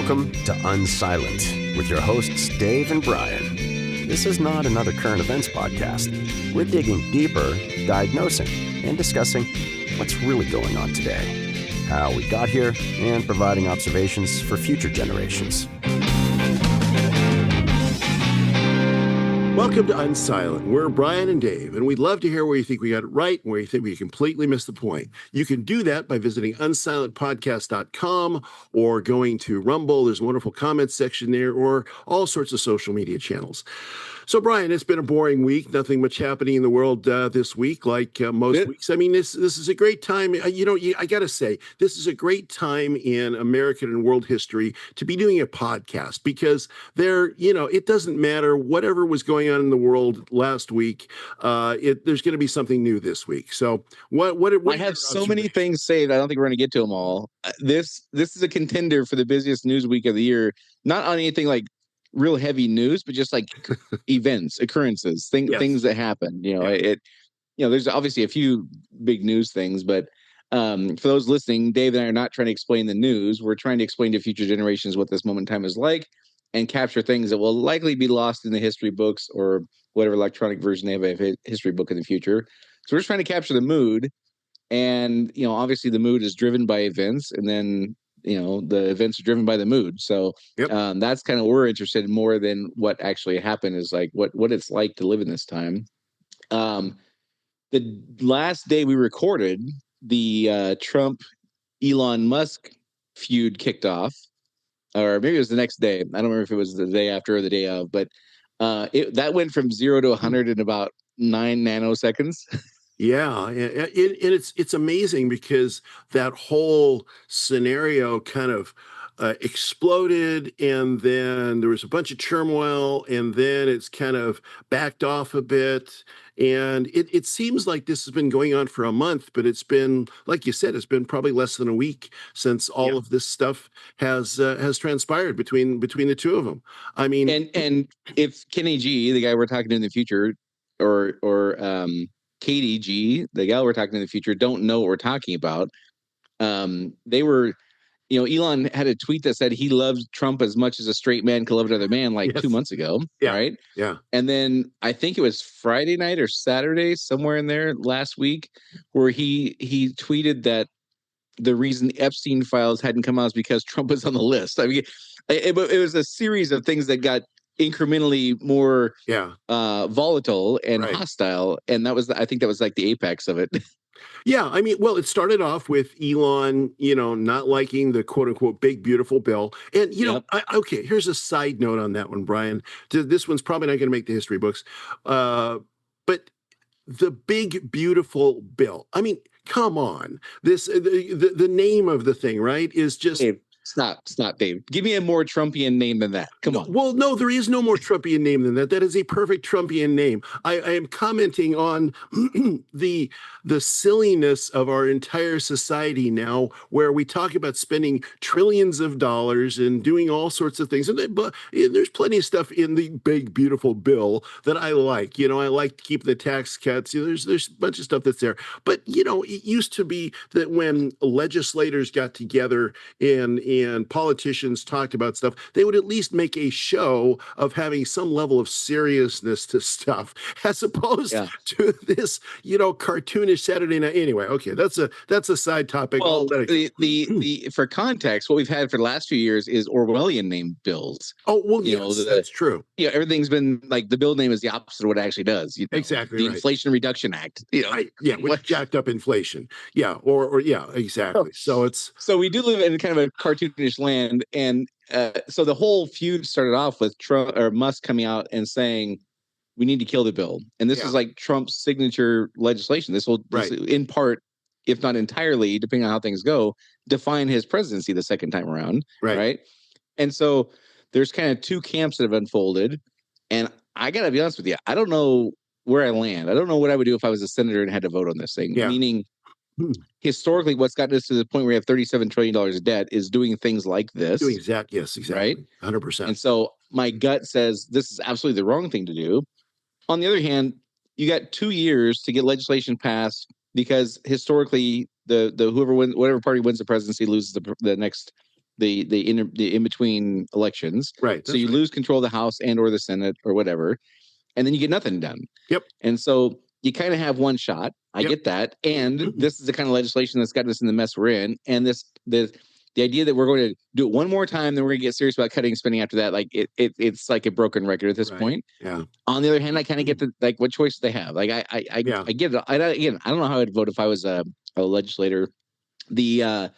Welcome to Unsilent with your hosts Dave and Brian. This is not another current events podcast. We're digging deeper, diagnosing, and discussing what's really going on today, how we got here, and providing observations for future generations. Welcome to Unsilent. We're Brian and Dave, and we'd love to hear where you think we got it right and where you think we completely missed the point. You can do that by visiting unsilentpodcast.com or going to Rumble. There's a wonderful comments section there, or all sorts of social media channels. So, Brian, it's been a boring week. Nothing much happening in the world this week, like most weeks. I mean, this is a great time. I got to say, this is a great time in American and world history to be doing a podcast because it doesn't matter whatever was going on in the world last week. There's going to be something new this week. So, what I have so many things saved. I don't think we're going to get to them all. This is a contender for the busiest news week of the year. Not on anything like real heavy news, but just like events, occurrences, things that happen. There's obviously a few big news things, but for those listening, Dave and I are not trying to explain the news. We're trying to explain to future generations what this moment in time is like and capture things that will likely be lost in the history books or whatever electronic version they have a history book in the future. So we're just trying to capture the mood. And, obviously the mood is driven by events, and then the events are driven by the mood. So that's kind of what we're interested in more than what actually happened, is like what it's like to live in this time. The last day we recorded, the Trump Elon Musk feud kicked off, or maybe it was the next day. I don't remember if it was the day after or the day of, but that went from 0 to 100 in about 9 nanoseconds. Yeah, and it's amazing because that whole scenario kind of exploded, and then there was a bunch of turmoil, and then it's kind of backed off a bit. And it seems like this has been going on for a month, but it's been, like you said, it's been probably less than a week since all of this stuff has transpired between the two of them. I mean, and if Kenny G, the guy we're talking to in the future, or Katie G, the gal we're talking in the future, don't know what we're talking about. They were, Elon had a tweet that said he loves Trump as much as a straight man could love another man, like 2 months ago, right? Yeah. And then I think it was Friday night or Saturday, somewhere in there last week, where he tweeted that the reason the Epstein files hadn't come out is because Trump was on the list. I mean, it was a series of things that got incrementally more volatile and hostile, and I think that was like the apex of it. Yeah, I mean, well, it started off with Elon, not liking the quote unquote big beautiful bill. And okay, here's a side note on that one, Brian. This one's probably not going to make the history books, but the big beautiful bill, I mean, come on, the name of the thing, right, is just Stop, Dave. Give me a more Trumpian name than that. Come on. Well, no, there is no more Trumpian name than that. That is a perfect Trumpian name. I am commenting on the silliness of our entire society now, where we talk about spending trillions of dollars and doing all sorts of things. But there's plenty of stuff in the big, beautiful bill that I like. I like to keep the tax cuts. There's a bunch of stuff that's there. But, it used to be that when legislators got together and politicians talked about stuff, they would at least make a show of having some level of seriousness to stuff, as opposed to this, cartoonish Saturday night. Anyway, okay, that's a side topic. Well, the for context, what we've had for the last few years is Orwellian named bills. Oh, well, yes, that's true. Everything's been like, the bill name is the opposite of what it actually does. Exactly, the Inflation Reduction Act. Which jacked up inflation. Yeah, or exactly. So we do live in kind of a cartoonish land, and so the whole feud started off with Trump or Musk coming out and saying we need to kill the bill, and this is like Trump's signature legislation. This will, in part, if not entirely, depending on how things go, define his presidency the second time around, right? And so there's kind of two camps that have unfolded, and I gotta be honest with you, I don't know where I land. I don't know what I would do if I was a senator and had to vote on this thing. Meaning, historically, what's gotten us to the point where we have $37 trillion of debt is doing things like this. Yes, exactly. Right? 100%. And so my gut says this is absolutely the wrong thing to do. On the other hand, you got 2 years to get legislation passed, because historically, the whoever wins, whatever party wins the presidency, loses the next the in between elections. Right. So you lose control of the House and or the Senate or whatever, and then you get nothing done. Yep. And so you kind of have one shot. I get that. And this is the kind of legislation that's gotten us in the mess we're in. And the idea that we're going to do it one more time, then we're going to get serious about cutting spending after that, like it's like a broken record at this point. Yeah. On the other hand, I kind of get like what choice they have. Like I get it. Again, I don't know how I'd vote if I was a legislator. The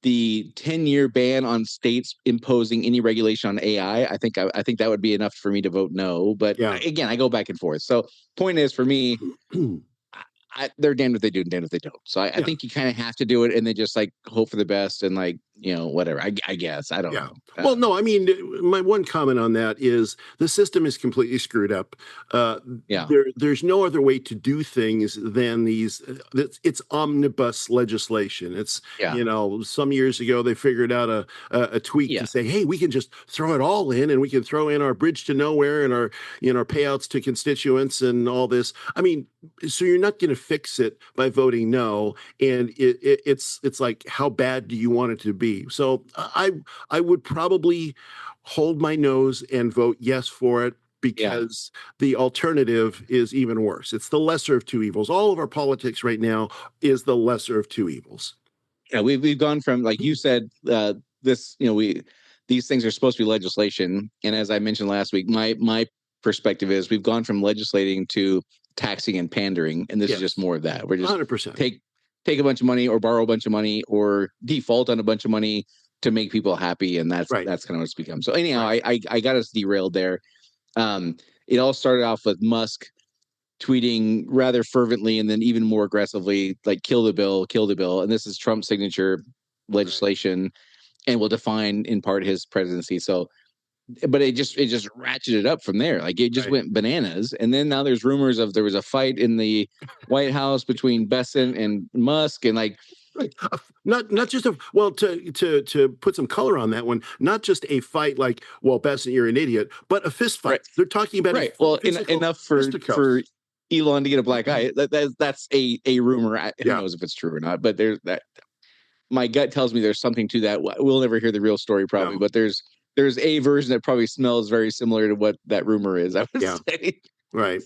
10-year ban on states imposing any regulation on AI, I think that would be enough for me to vote no. But again, I go back and forth. So point is, for me, they're damned if they do and damned if they don't. So I think you kind of have to do it and then just like hope for the best and like, whatever. I guess. I don't know. Well, no, I mean, my one comment on that is the system is completely screwed up. There's no other way to do things than these. It's omnibus legislation. It's, some years ago, they figured out a tweak to say, hey, we can just throw it all in and we can throw in our bridge to nowhere and our, payouts to constituents and all this. I mean, so you're not going to fix it by voting no. And it's like, how bad do you want it to be? So I would probably hold my nose and vote yes for it, because the alternative is even worse. It's the lesser of two evils. All of our politics right now is the lesser of two evils. Yeah, we've gone from, like you said, these things are supposed to be legislation, and as I mentioned last week, my perspective is we've gone from legislating to taxing and pandering, and this is just more of that. We're just 100%. take a bunch of money or borrow a bunch of money or default on a bunch of money to make people happy, and that's kind of what it's become. So anyhow, I got us derailed there. It all started off with Musk tweeting rather fervently and then even more aggressively, like kill the bill. And this is Trump's signature legislation and will define in part his presidency. So, but it just ratcheted up from there. Like it just went bananas. And then now there's rumors of there was a fight in the White House between Besant and Musk, and like, not just to put some color on that one, not just a fight like, well, Besant, you're an idiot, but a fist fight. They're talking about enough for Elon to get a black eye. That's a rumor. Who knows if it's true or not? But there's that. My gut tells me there's something to that. We'll never hear the real story probably, but there's a version that probably smells very similar to what that rumor is, I would say. Right.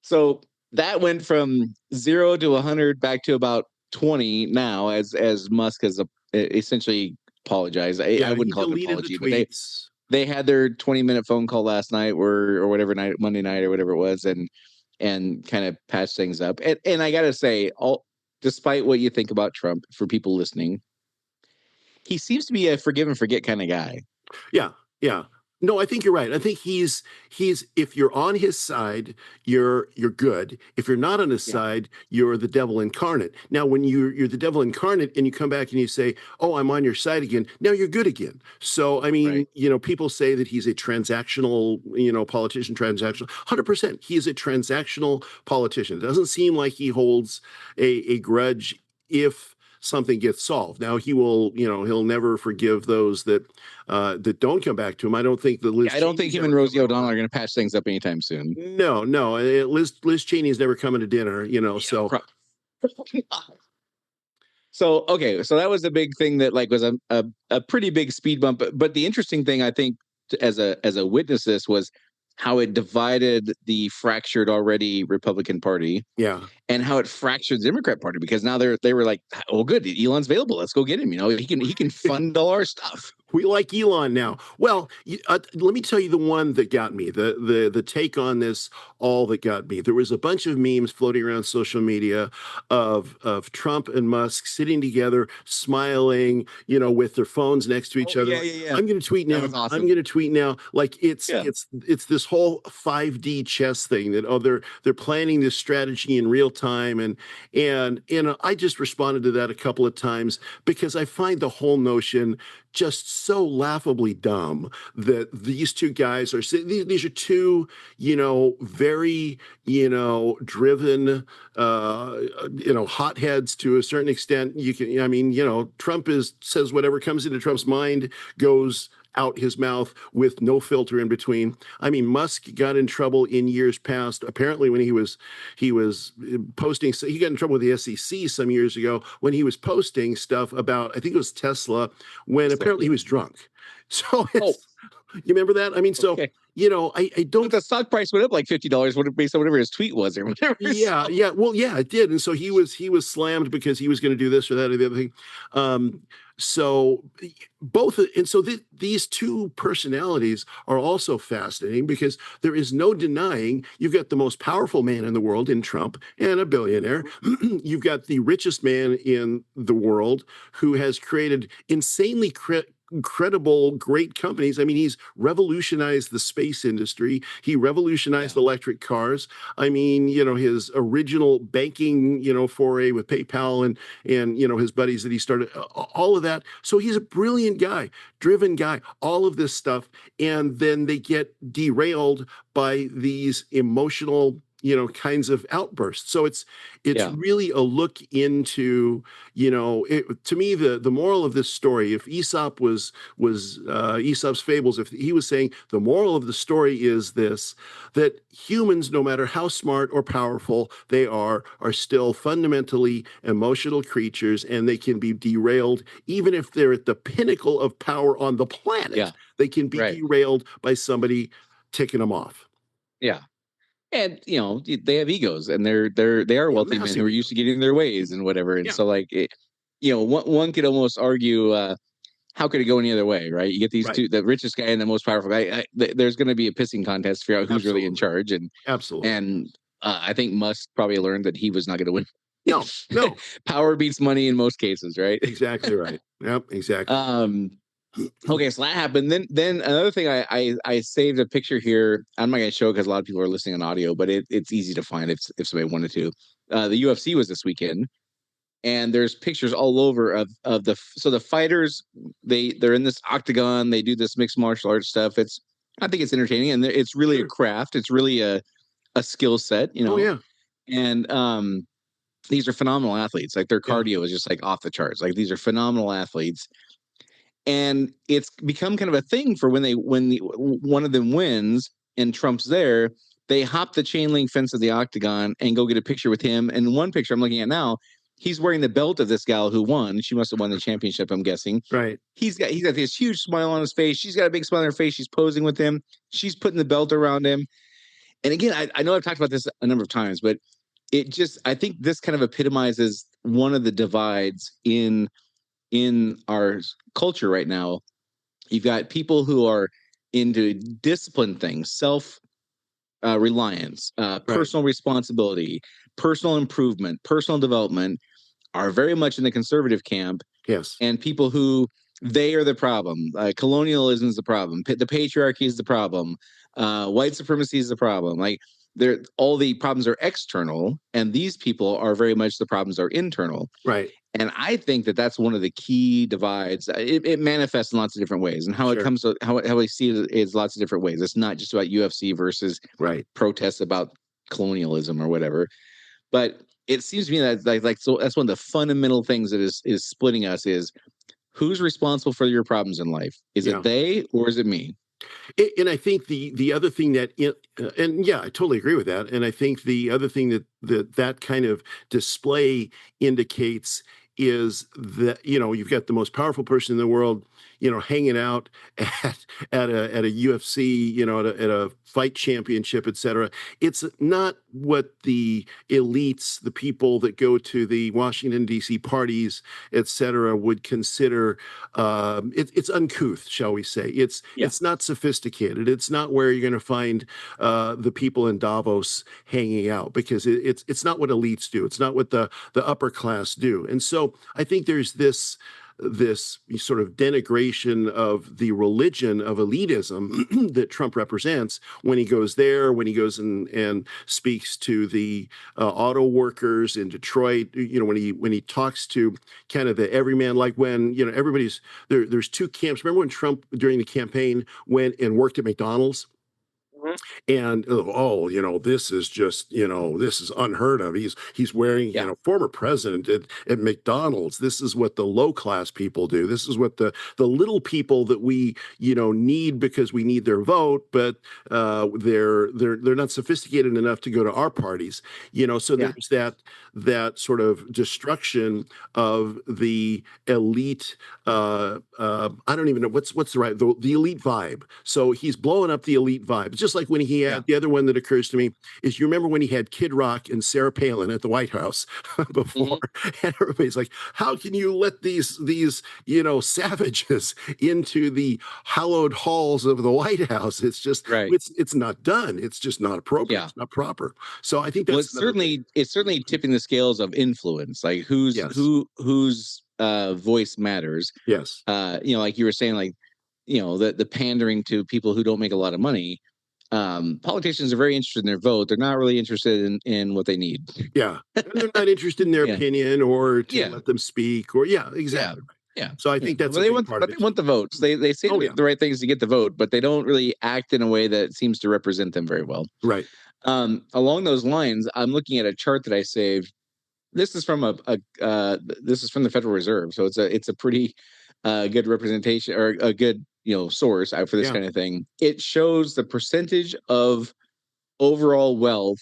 So that went from 0 to 100 back to about 20 now, as Musk has essentially apologized. I wouldn't call it an apology, but they had their 20-minute phone call last night or whatever night, Monday night or whatever it was, and kind of patched things up. And I got to say, despite what you think about Trump, for people listening, he seems to be a forgive and forget kind of guy. Yeah. No, I think you're right. I think he's if you're on his side, you're good. If you're not on his side, you're the devil incarnate. Now, when you're the devil incarnate and you come back and you say, "Oh, I'm on your side again," now you're good again. So, I mean, people say that he's a transactional, politician, 100%. He is a transactional politician. It doesn't seem like he holds a grudge if something gets solved. Now he'll never forgive those that don't come back to him. I don't think that I don't think him and Rosie O'Donnell are going to patch things up anytime soon. No. Liz Cheney's never coming to dinner, so. So, okay. So that was the big thing that was a pretty big speed bump. But the interesting thing, I think, as a witness this was how it divided the fractured already Republican Party. Yeah. And how it fractured the Democrat Party, because now they were like, oh, good, Elon's available. Let's go get him. He can fund all our stuff. We like Elon now. Well, let me tell you the one that got me, the take on this, all that got me. There was a bunch of memes floating around social media of Trump and Musk sitting together, smiling, with their phones next to each other. Yeah. I'm going to tweet now. Awesome. I'm going to tweet now. Like it's this whole 5D chess thing that they're planning this strategy in real time, and I just responded to that a couple of times because I find the whole notion just so laughably dumb that these two guys are these are two very driven hotheads to a certain extent. Trump says whatever comes into Trump's mind goes out his mouth with no filter in between. I mean, Musk got in trouble in years past. Apparently, when he was posting, so he got in trouble with the SEC some years ago when he was posting stuff about, I think it was Tesla, when apparently he was drunk. So you remember that? I mean, so okay. I don't. But the stock price went up like $50 based on whatever his tweet was or whatever. Yeah, yeah. Well, yeah, it did. And so he was slammed because he was going to do this or that or the other thing. So both, and so these two personalities are also fascinating because there is no denying you've got the most powerful man in the world in Trump and a billionaire. You've got the richest man in the world who has created insanely incredible, great companies. I mean, he's revolutionized the space industry. He revolutionized electric cars. I mean, his original banking, foray with PayPal and his buddies that he started, all of that. So he's a brilliant guy, driven guy, all of this stuff. And then they get derailed by these emotional kinds of outbursts. So it's really a look into, to me, the moral of this story, if Aesop was Aesop's fables, if he was saying the moral of the story is this, that humans, no matter how smart or powerful they are still fundamentally emotional creatures, and they can be derailed even if they're at the pinnacle of power on the planet. Yeah. They can be derailed by somebody ticking them off. Yeah. And they have egos, and they are wealthy men who are used to getting their ways and whatever. And so, like, one could almost argue, how could it go any other way, right? You get these two, the richest guy and the most powerful guy. There's going to be a pissing contest to figure out who's really in charge. And I think Musk probably learned that he was not going to win. No. Power beats money in most cases, right? Exactly right. Yep, exactly. Okay, so that happened. Then another thing, I saved a picture here. I'm not going to show it because a lot of people are listening on audio, but it's easy to find if somebody wanted to. The UFC was this weekend, and there's pictures all over of the fighters. They're in this octagon. They do this mixed martial arts stuff. I think it's entertaining, and it's really a craft. It's really a skill set, Oh yeah. And these are phenomenal athletes. Like, their cardio is just like off the charts. Like, these are phenomenal athletes. And it's become kind of a thing for when one of them wins and Trump's there, they hop the chain link fence of the octagon and go get a picture with him. And one picture I'm looking at now, he's wearing the belt of this gal who won. She must have won the championship, I'm guessing. Right. He's got this huge smile on his face. She's got a big smile on her face. She's posing with him. She's putting the belt around him. And again, I know I've talked about this a number of times, but I think this kind of epitomizes one of the divides in our culture right now. You've got people who are into discipline things, self reliance, personal responsibility, personal improvement, personal development, are very much in the conservative camp. Yes. And people who, they are the problem. Colonialism is the problem. The patriarchy is the problem. White supremacy is the problem. Like, all the problems are external, and these people are very much the problems are internal. Right. And I think that that's one of the key divides. It manifests in lots of different ways, and how it comes to how I see it is lots of different ways. It's not just about UFC versus protests about colonialism or whatever, but it seems to me that so that's one of the fundamental things that is splitting us is who's responsible for your problems in life. Is it they or is it me? And I think the other thing that, and yeah, I totally agree with that. And I think the other thing that kind of display indicates is that, you've got the most powerful person in the world, hanging out at a UFC, at a fight championship, et cetera. It's not what the elites, the people that go to the Washington, D.C. parties, et cetera, would consider. It's uncouth, shall we say. It's not sophisticated. It's not where you're going to find the people in Davos hanging out, because it's not what elites do. It's not what the upper class do. And so I think there's this sort of denigration of the religion of elitism that Trump represents when he goes there, when he goes and speaks to the auto workers in Detroit, when he talks to kind of the everyman, like when, everybody's there's two camps. Remember when Trump during the campaign went and worked at McDonald's? And this is just, this is unheard of. He's wearing, Yeah. former president at McDonald's. This is what the low class people do. This is what the little people that we need because we need their vote, but they're not sophisticated enough to go to our parties. So Yeah. there's that sort of destruction of the elite. I don't even know what's the elite vibe. So he's blowing up the elite vibe. Just like when he had the other one that occurs to me is, you remember when he had Kid Rock and Sarah Palin at the White House before, and everybody's like, how can you let these savages into the hallowed halls of the White House? It's just it's not done. It's just not appropriate. It's not proper. So I think that's it's certainly tipping the scales of influence, like whose voice matters. Yes. Like you were saying, like the pandering to people who don't make a lot of money. Politicians are very interested in their vote. They're not really interested in what they need. Yeah. And they're not interested in their opinion or to let them speak or exactly. Yeah. So I think that's they want the votes. They say the right things to get the vote, but they don't really act in a way that seems to represent them very well. Right. Along those lines, I'm looking at a chart that I saved. This is from this is from the Federal Reserve, so it's a pretty good representation or a good source for this kind of thing. It shows the percentage of overall wealth.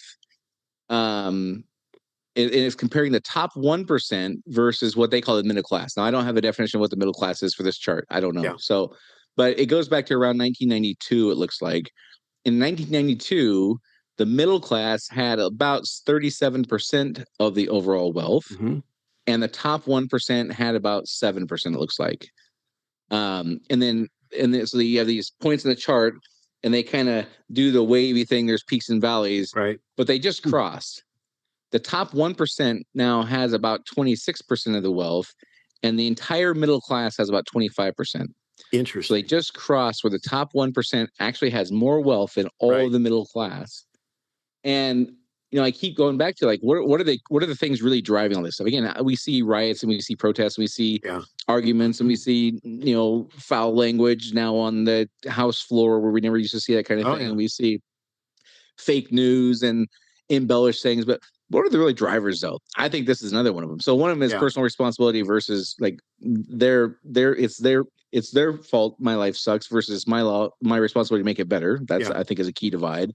It is comparing the top 1% versus what they call the middle class. Now, I don't have a definition of what the middle class is for this chart. I don't know. Yeah. So, but it goes back to around 1992. It looks like in 1992. The middle class had about 37% of the overall wealth, and the top 1% had about 7%, it looks like. So you have these points in the chart, and they kind of do the wavy thing. There's peaks and valleys, right? But they just crossed. The top 1% now has about 26% of the wealth, and the entire middle class has about 25%. Interesting. So they just crossed where the top 1% actually has more wealth than all of the middle class. And I keep going back to like what are the things really driving all this stuff? Again, we see riots and we see protests, and we see arguments, and we see foul language now on the House floor where we never used to see that kind of thing. And we see fake news and embellished things. But what are the really drivers, though? I think this is another one of them. So one of them is personal responsibility versus like it's their fault. My life sucks versus my responsibility to make it better. That's I think is a key divide.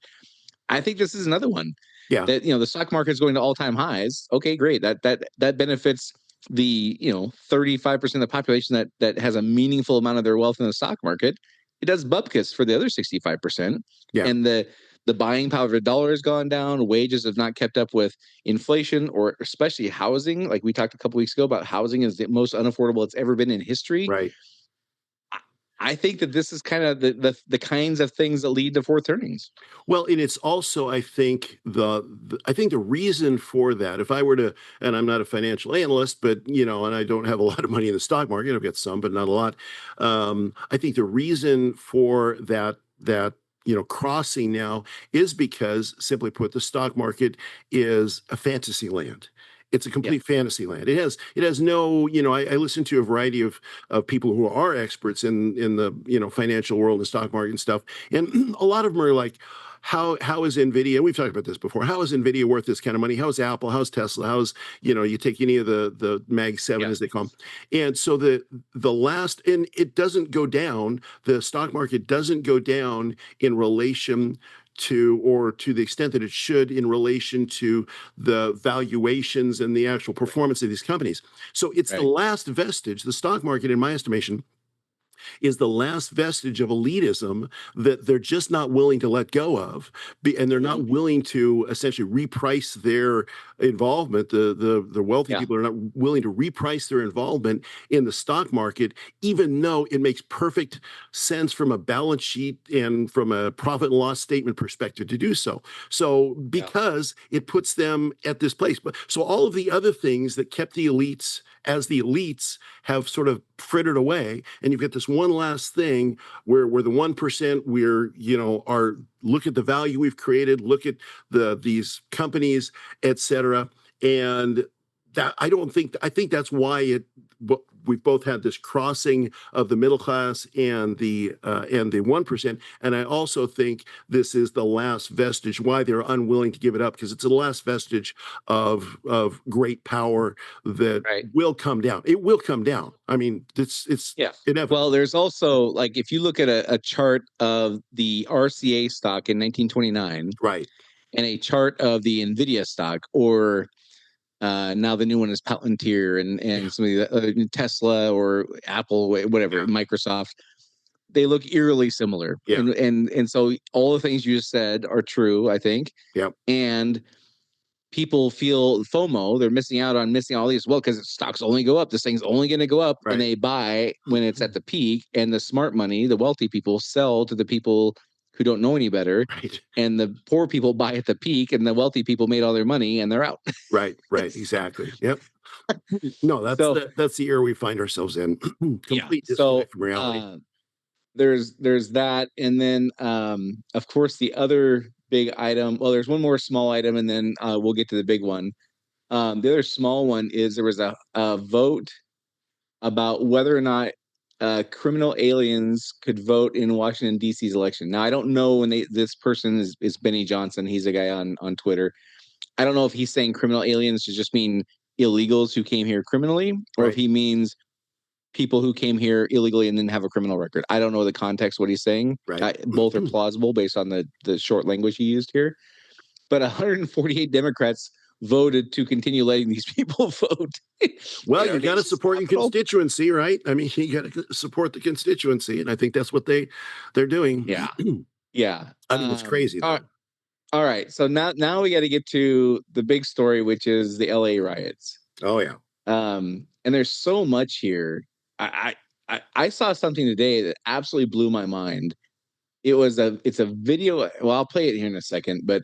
I think this is another one. Yeah. That the stock market is going to all-time highs. Okay, great. That benefits the 35% of the population that has a meaningful amount of their wealth in the stock market. It does bupkis for the other 65%. Yeah. And the buying power of the dollar has gone down. Wages have not kept up with inflation, or especially housing. Like we talked a couple weeks ago about housing is the most unaffordable it's ever been in history. Right. I think that this is kind of the kinds of things that lead to fourth turnings. Well, and it's also, I think the reason for that, if I were to, and I'm not a financial analyst, but and I don't have a lot of money in the stock market. I've got some, but not a lot. I think the reason for that crossing now is because, simply put, the stock market is a fantasy land. It's a complete fantasy land. It has no, I listen to a variety of people who are experts in the, financial world and stock market and stuff. And a lot of them are like, how is NVIDIA, we've talked about this before, how is NVIDIA worth this kind of money? How is Apple? How's Tesla? How's, you take any of the Mag 7 as they call them. And so the last, and it doesn't go down, the stock market doesn't go down in relation to, or to the extent that it should, in relation to the valuations and the actual performance of these companies. So it's the last vestige, the stock market, in my estimation, is the last vestige of elitism that they're just not willing to let go of, and they're not willing to essentially reprice their involvement. The wealthy people are not willing to reprice their involvement in the stock market, even though it makes perfect sense from a balance sheet and from a profit and loss statement perspective to do so. So because it puts them at this place. But so all of the other things that kept the elites as the elites have sort of frittered away, and you've got this one last thing where the 1%, are look at the value we've created, look at these companies, et cetera. And that I think that's why we've both had this crossing of the middle class and the 1%. And I also think this is the last vestige why they're unwilling to give it up, because it's the last vestige of great power that will come down. It will come down. I mean, it's inevitable. Well, there's also, like, if you look at a chart of the RCA stock in 1929, right, and a chart of the NVIDIA stock, or now the new one is Palantir and some of the Tesla or Apple, whatever, Microsoft, they look eerily similar. Yeah. And so all the things you just said are true, I think. Yeah. And people feel FOMO. They're missing out on all these. Well, because stocks only go up. This thing's only going to go up. Right. And they buy when it's at the peak. And the smart money, the wealthy people, sell to the people who don't know any better. Right. And the poor people buy at the peak, and the wealthy people made all their money and they're out. Right. Exactly. Yep. No, that's the era we find ourselves in. Complete disconnect from reality. There's that. And then, of course, the other big item, well, there's one more small item, and then we'll get to the big one. The other small one is there was a vote about whether or not criminal aliens could vote in Washington, D.C.'s election. Now, I don't know when this person is Benny Johnson. He's a guy on Twitter. I don't know if he's saying criminal aliens should just mean illegals who came here criminally, or if he means people who came here illegally and didn't have a criminal record. I don't know the context of what he's saying. Right. Both are plausible based on the short language he used here. But 148 Democrats voted to continue letting these people vote. Well, you got to support your constituency, right? I mean, you got to support the constituency, and I think that's what they're doing. Yeah. Yeah. I mean, it's crazy, though. All right. So now we got to get to the big story, which is the LA riots. Oh, yeah. And there's so much here. I saw something today that absolutely blew my mind. It's a video. Well, I'll play it here in a second, but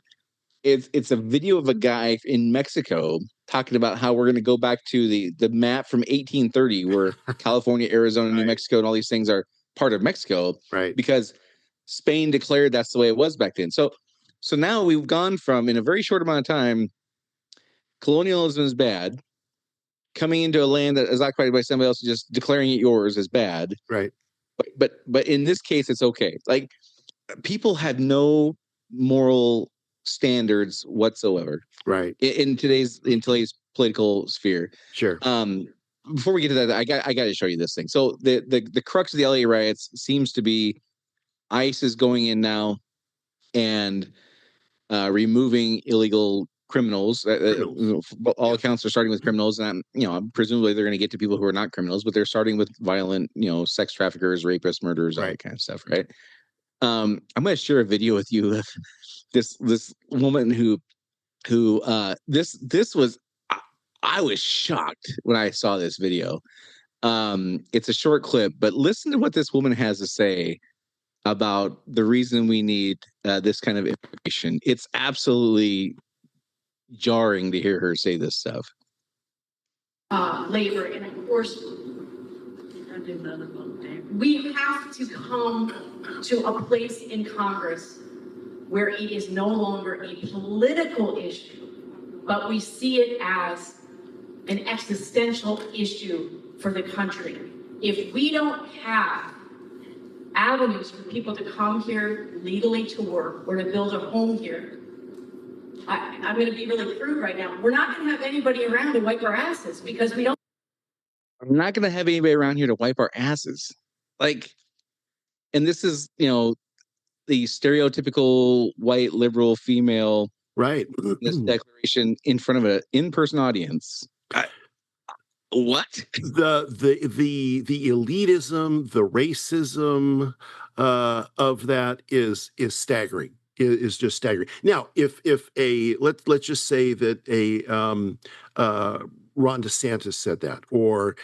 it's a video of a guy in Mexico talking about how we're going to go back to the map from 1830, where California, Arizona, New Mexico, and all these things are part of Mexico, right? Because Spain declared that's the way it was back then. So now we've gone from, in a very short amount of time, colonialism is bad. Coming into a land that is occupied by somebody else, just declaring it yours is bad, right? But in this case, it's okay. Like, people had no moral standards whatsoever, right? In today's political sphere. Sure. Before we get to that, I got to show you this thing. So the crux of the LA riots seems to be ICE is going in now and removing illegal criminals. All accounts are starting with criminals, and presumably they're going to get to people who are not criminals, but they're starting with violent, sex traffickers, rapists, murderers, all that kind of stuff, right? I'm going to share a video with you of this woman who this was. I was shocked when I saw this video. It's a short clip, but listen to what this woman has to say about the reason we need this kind of information. It's absolutely jarring to hear her say this stuff. Labor, and of course, we have to come to a place in Congress where it is no longer a political issue, but we see it as an existential issue for the country. If we don't have avenues for people to come here legally to work or to build a home here, I'm going to be really crude right now. We're not going to have anybody around to wipe our asses because we don't. I'm not going to have anybody around here to wipe our asses. Like, and this is, the stereotypical white liberal female, right? This declaration in front of an in-person audience. What? The elitism, the racism of that is staggering. Is just staggering. Now, if let's just say that Ron DeSantis said that, or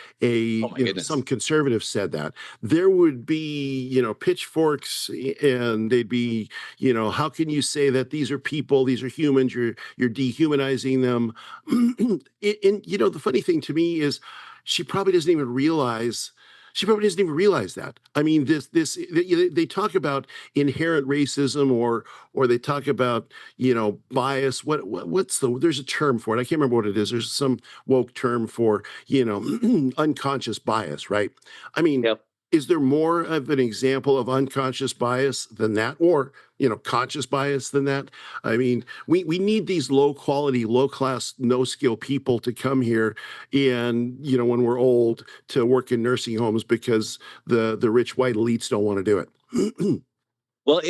some conservative said that, there would be pitchforks, and they'd be how can you say that these are people, these are humans, you're dehumanizing them. And the funny thing to me is she probably doesn't even realize She probably doesn't even realize that. I mean, they talk about inherent racism, or they talk about, bias. What's there's a term for it. I can't remember what it is. There's some woke term for, unconscious bias, right? I mean, Yep. is there more of an example of unconscious bias than that, or conscious bias than that? I mean, we need these low quality, low class, no skill people to come here, and when we're old, to work in nursing homes because the rich white elites don't want to do it. Well,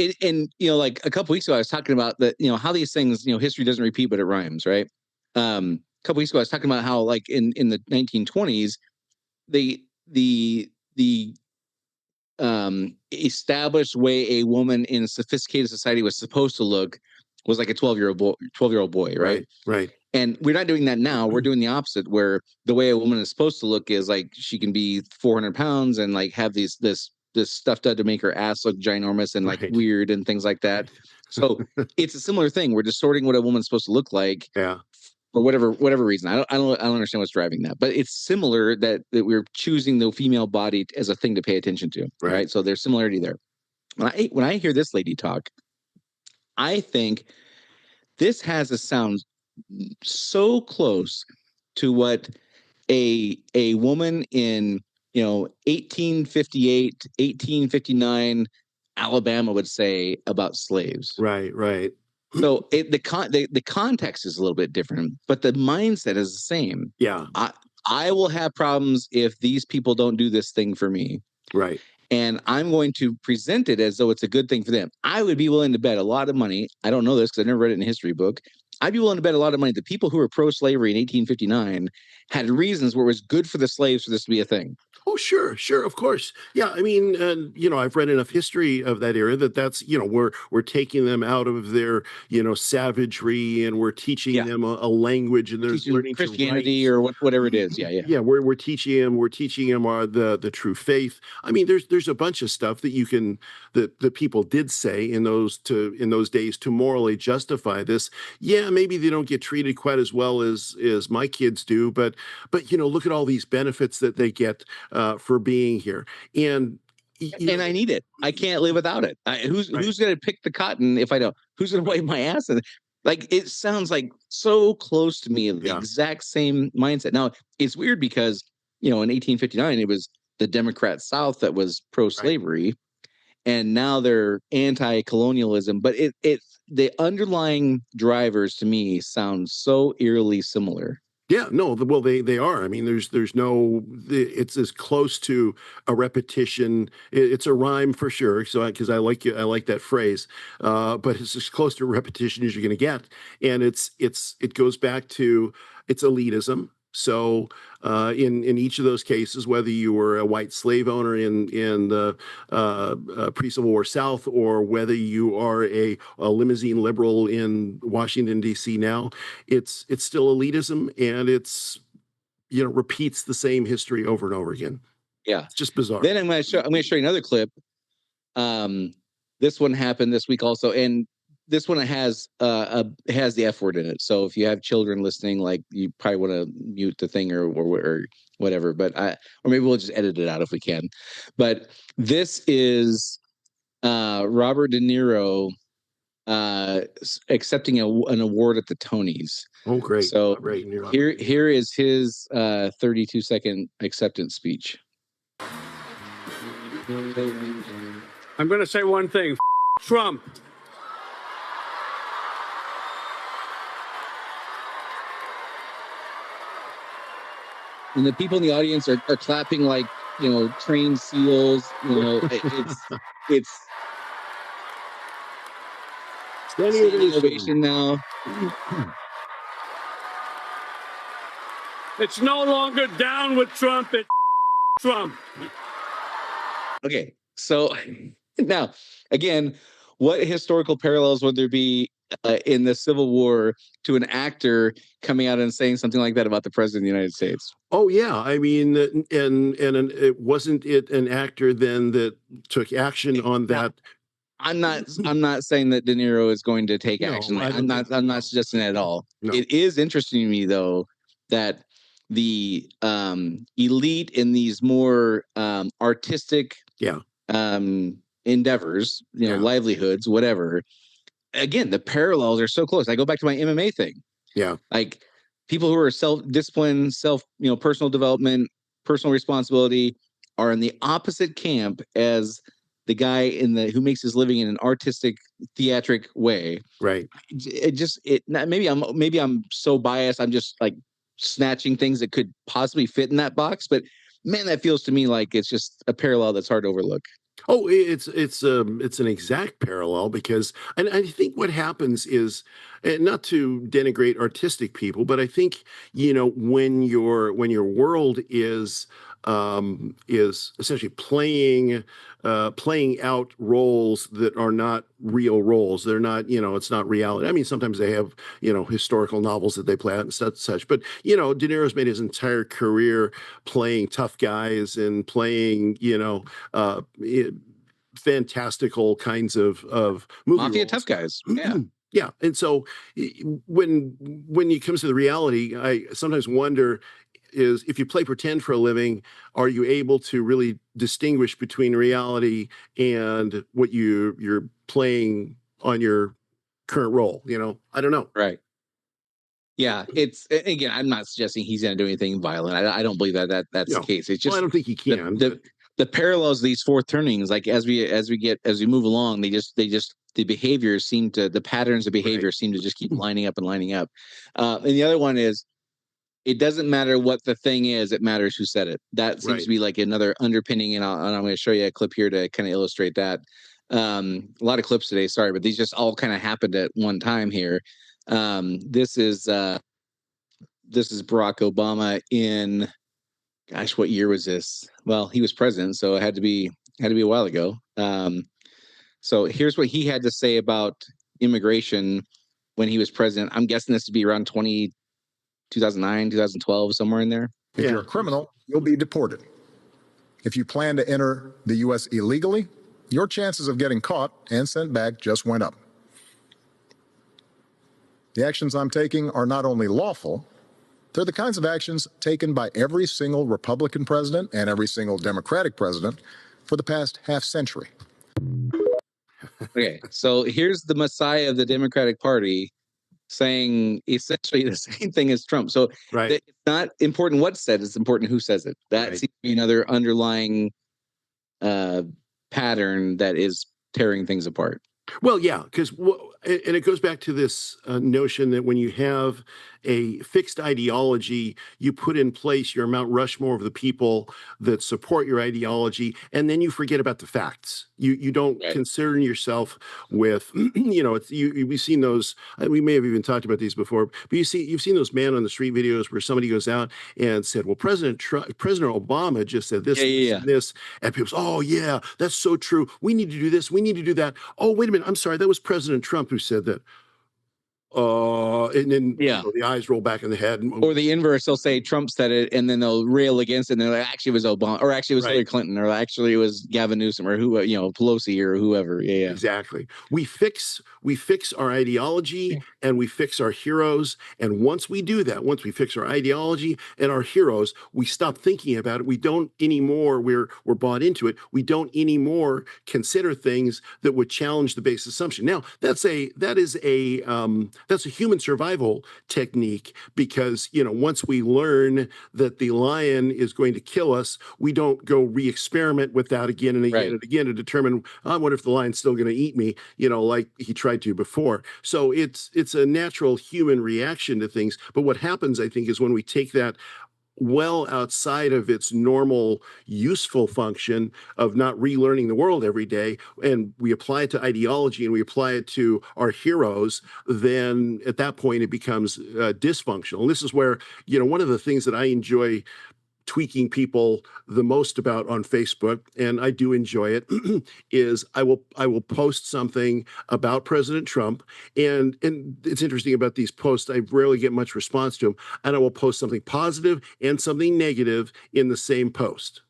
like a couple weeks ago, I was talking about that, how these things, history doesn't repeat, but it rhymes, right? A couple weeks ago, I was talking about how, like, in the 1920s, the established way a woman in a sophisticated society was supposed to look was like a 12-year-old boy, right? Right. And we're not doing that now. We're doing the opposite, where the way a woman is supposed to look is like she can be 400 pounds and like have this stuff done to make her ass look ginormous and like Right. weird and things like that. So it's a similar thing. We're distorting what a woman's supposed to look like. Yeah. For whatever reason. I don't understand what's driving that, but it's similar that we're choosing the female body as a thing to pay attention to. Right. So there's similarity there. When I hear this lady talk, I think this has a sound so close to what a woman in 1858, 1859 Alabama would say about slaves. Right. So the context is a little bit different, but the mindset is the same. Yeah. I will have problems if these people don't do this thing for me. Right. And I'm going to present it as though it's a good thing for them. I would be willing to bet a lot of money. I don't know this because I never read it in a history book. I'd be willing to bet a lot of money that people who were pro-slavery in 1859 had reasons where it was good for the slaves for this to be a thing. Oh, sure, of course. Yeah, I mean, I've read enough history of that era that's, we're taking them out of their, savagery, and we're teaching them a language, and they're learning Christianity or whatever it is. Yeah. Yeah, we're teaching them the true faith. I mean, there's a bunch of stuff that people did say in those days to morally justify this. Yeah, maybe they don't get treated quite as well as my kids do, but look at all these benefits that they get for being here, and I need it. I can't live without it. Who's going to pick the cotton if I don't? Who's going to wipe my ass? Like, it sounds like so close to me, the exact same mindset. Now, it's weird because in 1859 it was the Democrat South that was pro-slavery, and now they're anti-colonialism. But the underlying drivers to me sound so eerily similar. Yeah, no, well, they are. I mean, there's no, it's as close to a repetition. It's a rhyme for sure. So, because I like that phrase, but it's as close to repetition as you're going to get, and it goes back to it's elitism. So, in each of those cases, whether you were a white slave owner in the pre-Civil War South, or whether you are a limousine liberal in Washington D.C. now, it's still elitism, and it's repeats the same history over and over again. Yeah, it's just bizarre. Then I'm going to show you another clip. This one happened this week also, and this one has the F word in it. So if you have children listening, like, you probably want to mute the thing or whatever. But or maybe we'll just edit it out if we can. But this is Robert De Niro accepting an award at the Tonys. Oh, great! So here is his 32-second acceptance speech. I'm going to say one thing: Trump. And the people in the audience are clapping like, trained seals. It's innovation now. It's no longer down with Trump. It's Trump. Okay, so now, again, what historical parallels would there be in the Civil War to an actor coming out and saying something like that about the president of the United States? Oh yeah, I mean, and it wasn't an actor then that took action on that. I'm not saying that De Niro is going to take action. I'm not suggesting that at all. No. It is interesting to me, though, that the elite in these more artistic endeavors, livelihoods, whatever. Again, the parallels are so close. I go back to my MMA thing. Yeah. Like people who are self-discipline, personal development, personal responsibility are in the opposite camp as the guy who makes his living in an artistic, theatric way. Right. Maybe I'm so biased. I'm just like snatching things that could possibly fit in that box. But man, that feels to me like it's just a parallel that's hard to overlook. Oh, it's an exact parallel because, and I think what happens is, not to denigrate artistic people, but I think when your world is essentially playing out roles that are not real roles. They're not, it's not reality. I mean, sometimes they have, historical novels that they play out and such. But, De Niro's made his entire career playing tough guys and playing, fantastical kinds of movie mafia roles. Tough guys. Yeah. Yeah. And so when it comes to the reality, I sometimes wonder is if you play pretend for a living, are you able to really distinguish between reality and what you're playing on your current role? I don't know. Right. Yeah, it's again. I'm not suggesting he's going to do anything violent. I don't believe that's the case. It's just I don't think he can. The parallels, these fourth turnings, like as we move along, the behaviors the patterns of behavior seem to just keep lining up. And the other one is, it doesn't matter what the thing is; it matters who said it. That seems to be like another underpinning, and I'm going to show you a clip here to kind of illustrate that. A lot of clips today, sorry, but these just all kind of happened at one time here. This is Barack Obama in, gosh, what year was this? Well, he was president, so it had to be a while ago. So here's what he had to say about immigration when he was president. I'm guessing this would be around 2009, 2012, somewhere in there. If you're a criminal, you'll be deported. If you plan to enter the U.S. illegally, your chances of getting caught and sent back just went up. The actions I'm taking are not only lawful, they're the kinds of actions taken by every single Republican president and every single Democratic president for the past half century. Okay, so here's the messiah of the Democratic Party saying essentially the same thing as Trump. So it's not important what's said, it's important who says it. That seems to be another underlying pattern that is tearing things apart. Well, yeah, because and it goes back to this notion that when you have a fixed ideology, you put in place your Mount Rushmore of the people that support your ideology, and then you forget about the facts. You don't concern yourself with, we've seen those. We may have even talked about these before, but you've seen those man on the street videos where somebody goes out and said, "Well, President Obama just said this, and this," and people say, "Oh yeah, that's so true. We need to do this. We need to do that. Oh, wait a minute. I'm sorry. That was President Trump who said that." And then the eyes roll back in the head. Or the inverse, they'll say Trump said it, and then they'll rail against it, and they're like, actually it was Obama, or actually it was Hillary Clinton, or actually it was Gavin Newsom, or Pelosi, or whoever. Yeah. Exactly. We fix our ideology and we fix our heroes. And once we do that, once we fix our ideology and our heroes, we stop thinking about it. We don't anymore, we're bought into it. We don't anymore consider things that would challenge the base assumption. Now, that's a human survival technique, because once we learn that the lion is going to kill us, we don't go re-experiment with that again and again and again to determine, what if the lion's still going to eat me, like he tried to before. So it's a natural human reaction to things. But what happens, I think, is when we take that well outside of its normal useful function of not relearning the world every day, and we apply it to ideology and we apply it to our heroes, then at that point it becomes dysfunctional. And this is where, one of the things that I enjoy tweaking people the most about on Facebook, and I do enjoy it, is I will post something about President Trump, and it's interesting about these posts, I rarely get much response to them, and I will post something positive and something negative in the same post.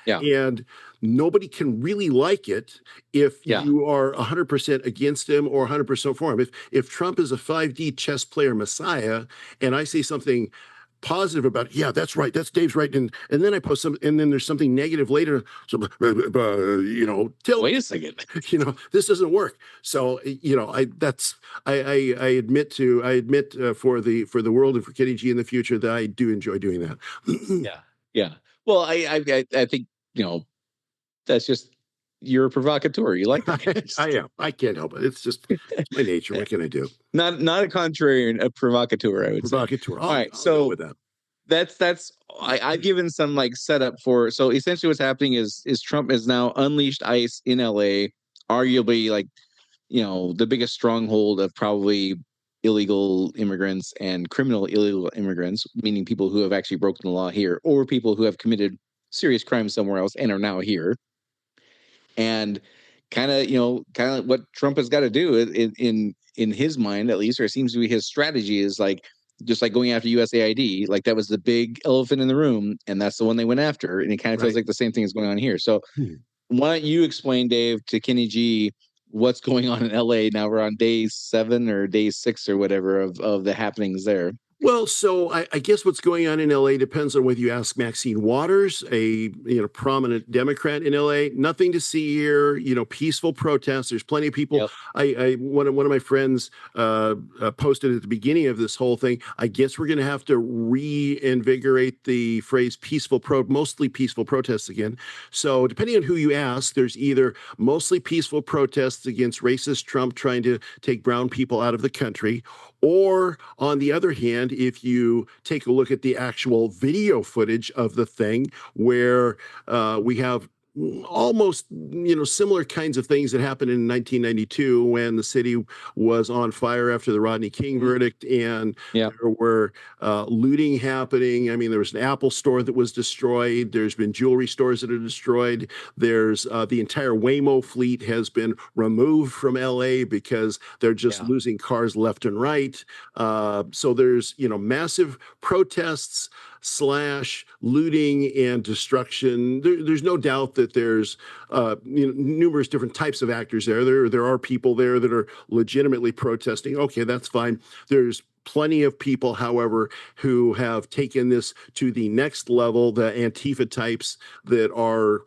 Yeah. And nobody can really like it if you are 100% against him or 100% for him. If Trump is a 5D chess player messiah, and I say something positive about it. Yeah, that's right. That's Dave's right. And then I post some, and then there's something negative later. So, Wait a second. This doesn't work. So, I admit for the world and for Kenny G in the future that I do enjoy doing that. Yeah. Well, I think, that's just, you're a provocateur. You like that. I am. I can't help it. It's my nature. What can I do? Not a contrarian, a provocateur, I would say. Provocateur. All right. I'll So go with that. I've given some setup for. So essentially what's happening is Trump has now unleashed ICE in LA, arguably the biggest stronghold of probably illegal immigrants and criminal illegal immigrants, meaning people who have actually broken the law here or people who have committed serious crimes somewhere else and are now here. And kind of what Trump has got to do in his mind, at least, or it seems to be his strategy, is just like going after USAID. Like that was the big elephant in the room, and that's the one they went after. And it kind of feels like the same thing is going on here. So why don't you explain, Dave, to Kenny G, what's going on in LA now? We're on day 7 or day 6 or whatever of the happenings there. Well, so I guess what's going on in LA depends on whether you ask Maxine Waters, a prominent Democrat in LA. Nothing to see here. Peaceful protests. There's plenty of people. Yep. One of my friends posted at the beginning of this whole thing. I guess we're going to have to reinvigorate the phrase mostly peaceful protests again. So depending on who you ask, there's either mostly peaceful protests against racist Trump trying to take brown people out of the country, or on the other hand, if you take a look at the actual video footage of the thing, where we have almost similar kinds of things that happened in 1992 when the city was on fire after the Rodney King verdict, and there were looting happening. I mean, there was an Apple store that was destroyed. There's been jewelry stores that are destroyed. There's the entire Waymo fleet has been removed from LA because they're just losing cars left and right. So there's massive protests / looting and destruction. There's no doubt that there's numerous different types of actors there. There are people there that are legitimately protesting. Okay, that's fine. There's plenty of people, however, who have taken this to the next level, the Antifa types that are,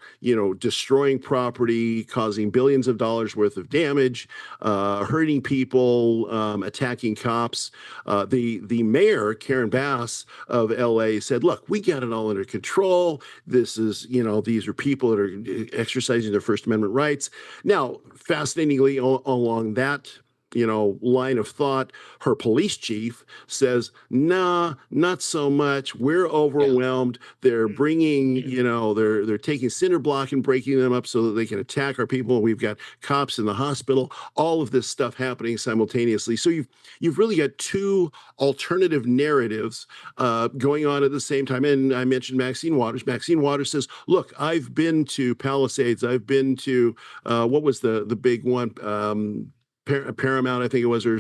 destroying property, causing billions of dollars worth of damage, hurting people, attacking cops. The mayor, Karen Bass of LA, said, look, we got it all under control. This is, these are people that are exercising their First Amendment rights. Now, fascinatingly, along that line of thought, her police chief says, nah, not so much. We're overwhelmed. They're bringing, they're taking cinder block and breaking them up so that they can attack our people. We've got cops in the hospital, all of this stuff happening simultaneously. So you've really got two alternative narratives going on at the same time. And I mentioned Maxine Waters. Maxine Waters says, look, I've been to Palisades. I've been to, what was the big one? Paramount, I think it was, or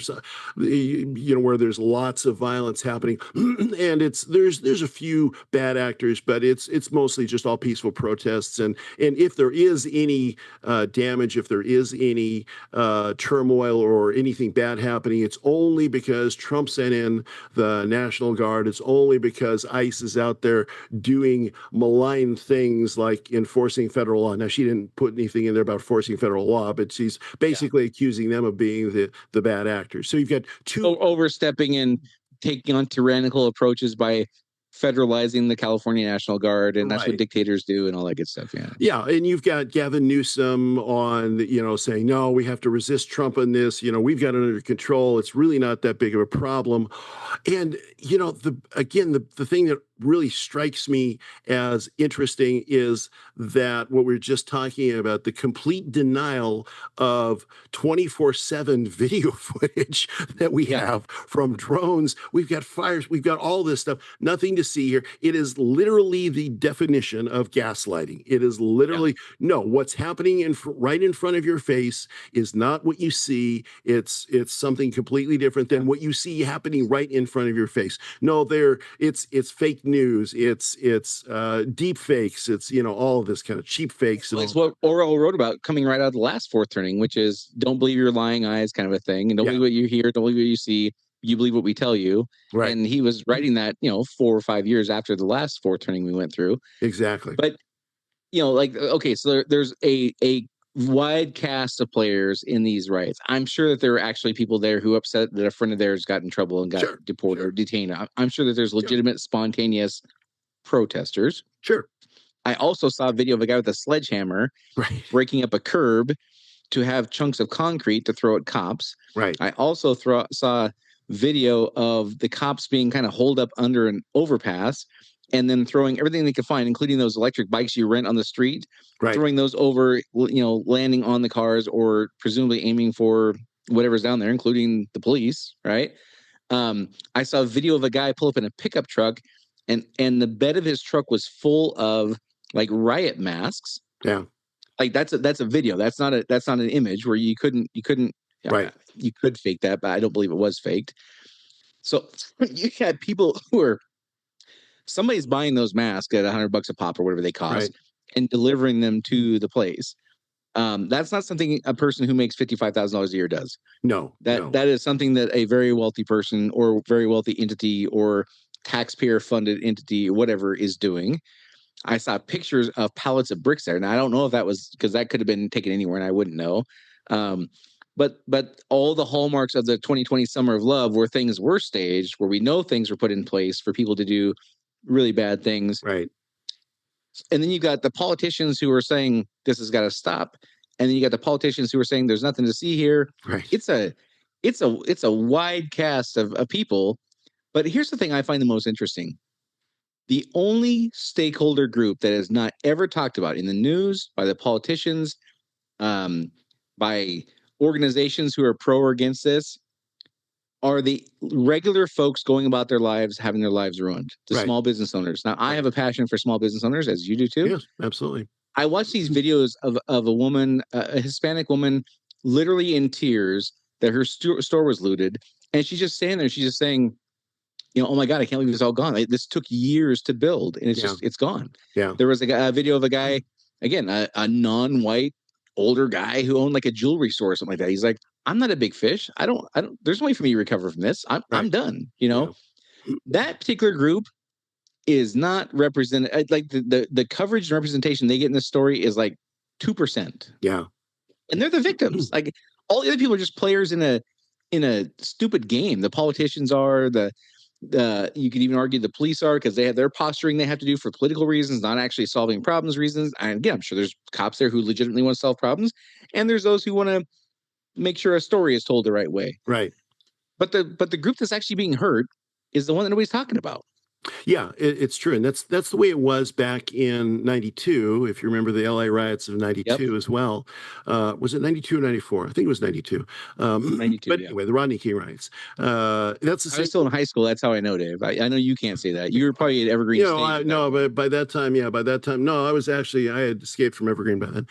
where there's lots of violence happening, and there's a few bad actors, but it's mostly just all peaceful protests. And if there is any damage, if there is any turmoil or anything bad happening, it's only because Trump sent in the National Guard. It's only because ICE is out there doing malign things like enforcing federal law. Now, she didn't put anything in there about forcing federal law, but she's basically accusing them of being the bad actors. So you've got two overstepping and taking on tyrannical approaches by federalizing the California National Guard, and that's what dictators do and all that good stuff. Yeah, and you've got Gavin Newsom on, saying, no, we have to resist Trump on this. We've got it under control. It's really not that big of a problem. And, the thing that really strikes me as interesting is that what we're just talking about, the complete denial of 24/7 video footage that we have from drones. We've got fires. We've got all this stuff. Nothing to see here. It is literally the definition of gaslighting. It is literally, no, what's happening right in front of your face is not what you see. It's something completely different than what you see happening right in front of your face. No, it's fake news. It's deep fakes. It's all of this kind of cheap fakes. Well, it's what Orwell wrote about coming right out of the last Fourth Turning, which is don't believe your lying eyes kind of a thing, and don't believe what you hear, don't believe what you see. you believe what we tell you. Right. And he was writing that, 4 or 5 years after the last 4 turning we went through. Exactly. But, like, okay, so there's a wide cast of players in these riots. I'm sure that there are actually people there who upset that a friend of theirs got in trouble and got deported or detained. I'm sure that there's legitimate, spontaneous protesters. Sure. I also saw a video of a guy with a sledgehammer breaking up a curb to have chunks of concrete to throw at cops. Right. I also saw video of the cops being kind of holed up under an overpass and then throwing everything they could find, including those electric bikes you rent on the street, throwing those over, landing on the cars or presumably aiming for whatever's down there, including the police, right? I saw a video of a guy pull up in a pickup truck and the bed of his truck was full of like riot masks. Yeah. Like that's a video. That's not an image where you couldn't right. You could fake that, but I don't believe it was faked. So you had people who are somebody's buying those masks at $100 a pop or whatever they cost and delivering them to the place. That's not something a person who makes $55,000 a year does. No, that is something that a very wealthy person or very wealthy entity or taxpayer funded entity or whatever is doing. I saw pictures of pallets of bricks there. Now, I don't know if that was because that could have been taken anywhere and I wouldn't know. But all the hallmarks of the 2020 Summer of Love where things were staged, where we know things were put in place for people to do really bad things. Right. And then you got the politicians who are saying this has got to stop. And then you got the politicians who are saying there's nothing to see here. Right. It's a wide cast of people. But here's the thing I find the most interesting. The only stakeholder group that is not ever talked about in the news by the politicians, by organizations who are pro or against this, are the regular folks going about their lives, having their lives ruined, the small business owners. Now, I have a passion for small business owners, as you do too. Yes, absolutely. I watch these videos of a woman, a Hispanic woman, literally in tears that her store was looted. And she's just standing there. She's just saying, oh my God, I can't believe it's all gone. This took years to build and it's gone. Yeah. There was a video of a guy, again, a non-white older guy who owned like a jewelry store or something like that. He's like, I'm not a big fish. I don't, there's no way for me to recover from this. I'm done. That particular group is not represented. Like the coverage and representation they get in this story is like 2%. Yeah. And they're the victims. Like all the other people are just players in a stupid game. The politicians are, you could even argue the police are, because they have their posturing they have to do for political reasons, not actually solving problems reasons. And again, I'm sure there's cops there who legitimately want to solve problems. And there's those who want to make sure a story is told the right way. Right. But the group that's actually being hurt is the one that nobody's talking about. Yeah, it's true. And that's the way it was back in 92. If you remember the LA riots of 92 as well. Was it 92 or 94? I think it was 92. 92, but anyway, the Rodney King riots. That's the same. I was still in high school. That's how I know, Dave. I know you can't say that. You were probably at Evergreen State. No, but by that time, no, I had escaped from Evergreen by then.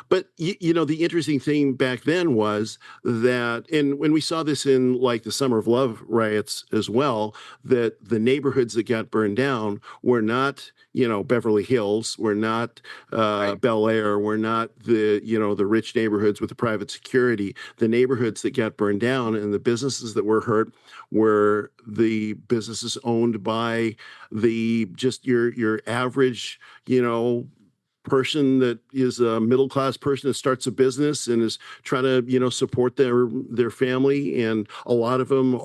But the interesting thing back then was that, and when we saw this in like the Summer of Love riots as well, that the neighborhoods that got burned down were not, Beverly Hills, were not Bel Air, were not the rich neighborhoods with the private security. The neighborhoods that got burned down and the businesses that were hurt were the businesses owned by your average, person that is a middle-class person that starts a business and is trying to, support their family. And a lot of them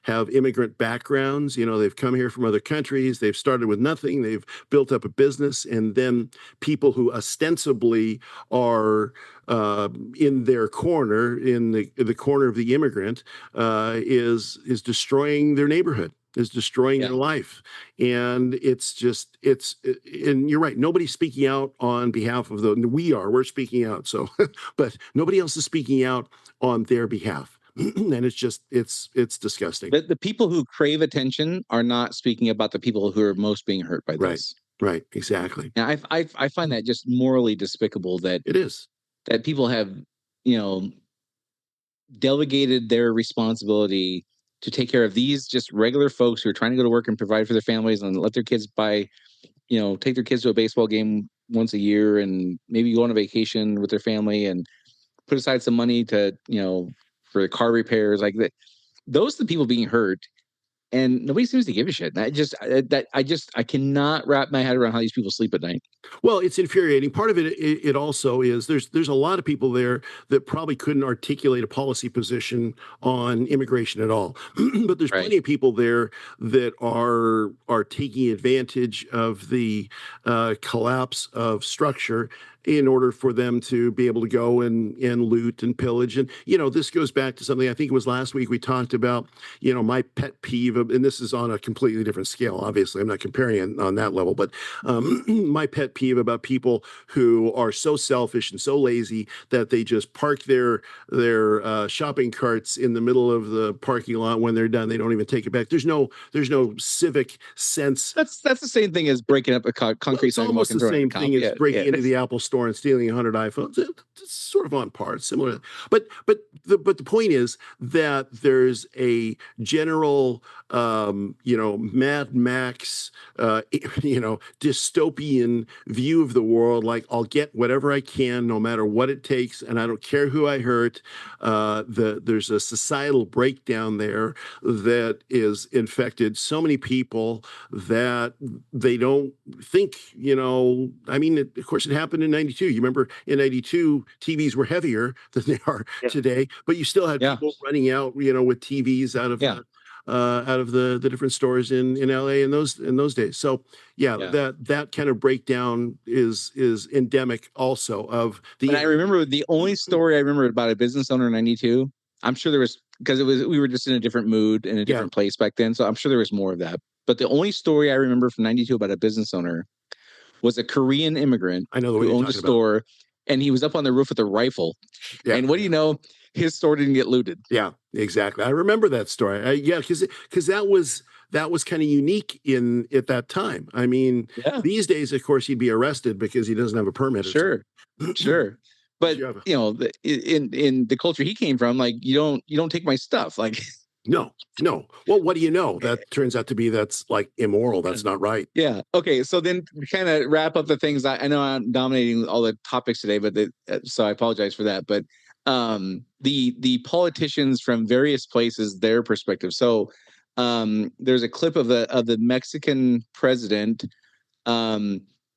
have immigrant backgrounds. They've come here from other countries. They've started with nothing. They've built up a business. And then people who ostensibly are in their corner, in the corner of the immigrant, is destroying their neighborhood, is destroying their life. And and you're right, nobody's speaking out on behalf of we're speaking out. So, but nobody else is speaking out on their behalf. And it's disgusting. The people who crave attention are not speaking about the people who are most being hurt by this. Right. Exactly. And I find that just morally despicable that it is, that people have, delegated their responsibility to take care of these just regular folks who are trying to go to work and provide for their families and let their kids take their kids to a baseball game once a year and maybe go on a vacation with their family and put aside some money to, for car repairs, like that. Those are the people being hurt, and nobody seems to give a shit. And I cannot wrap my head around how these people sleep at night. Well, it's infuriating. Part of it also is there's a lot of people there that probably couldn't articulate a policy position on immigration at all. But there's Right. plenty of people there that are taking advantage of the collapse of structure in order for them to be able to go and loot and pillage. And, this goes back to something I think it was last week we talked about, my pet peeve of, and this is on a completely different scale. Obviously, I'm not comparing it on that level, but my pet peeve about people who are so selfish and so lazy that they just park their shopping carts in the middle of the parking lot. When they're done, they don't even take it back. There's no civic sense. That's the same thing as breaking up a concrete It's sidewalk almost and the throwing same a cop. thing as breaking into the Apple store and stealing 100 iPhones. It's sort of on par, similar. But the point is that there's a general, Mad Max, dystopian view of the world. Like, I'll get whatever I can, no matter what it takes, and I don't care who I hurt. There's a societal breakdown there that is infected so many people that they don't think, I mean, of course it happened in 92. You remember in 92, TVs were heavier than they are today, but you still had people running out, with TVs out of the different stores in LA in those days. So that kind of breakdown is endemic also of the. And I remember the only story I remember about a business owner in 92. I'm sure there was, because we were just in a different mood and a different place back then. So I'm sure there was more of that. But the only story I remember from 92 about a business owner was a Korean immigrant who owned a store, and he was up on the roof with a rifle. Yeah. And what do you know? His store didn't get looted. Yeah, exactly. I remember that story. Because that was kind of unique at that time. I mean, these days, of course, he'd be arrested because he doesn't have a permit. Sure. But in the culture he came from, like, you don't take my stuff. Like, no. Well, what do you know? That turns out to be that's like immoral. That's not right. Yeah. Okay. So then, kind of wrap up the things. I know I'm dominating all the topics today, but so I apologize for that. But the politicians from various places, their perspective. So there's a clip of the Mexican president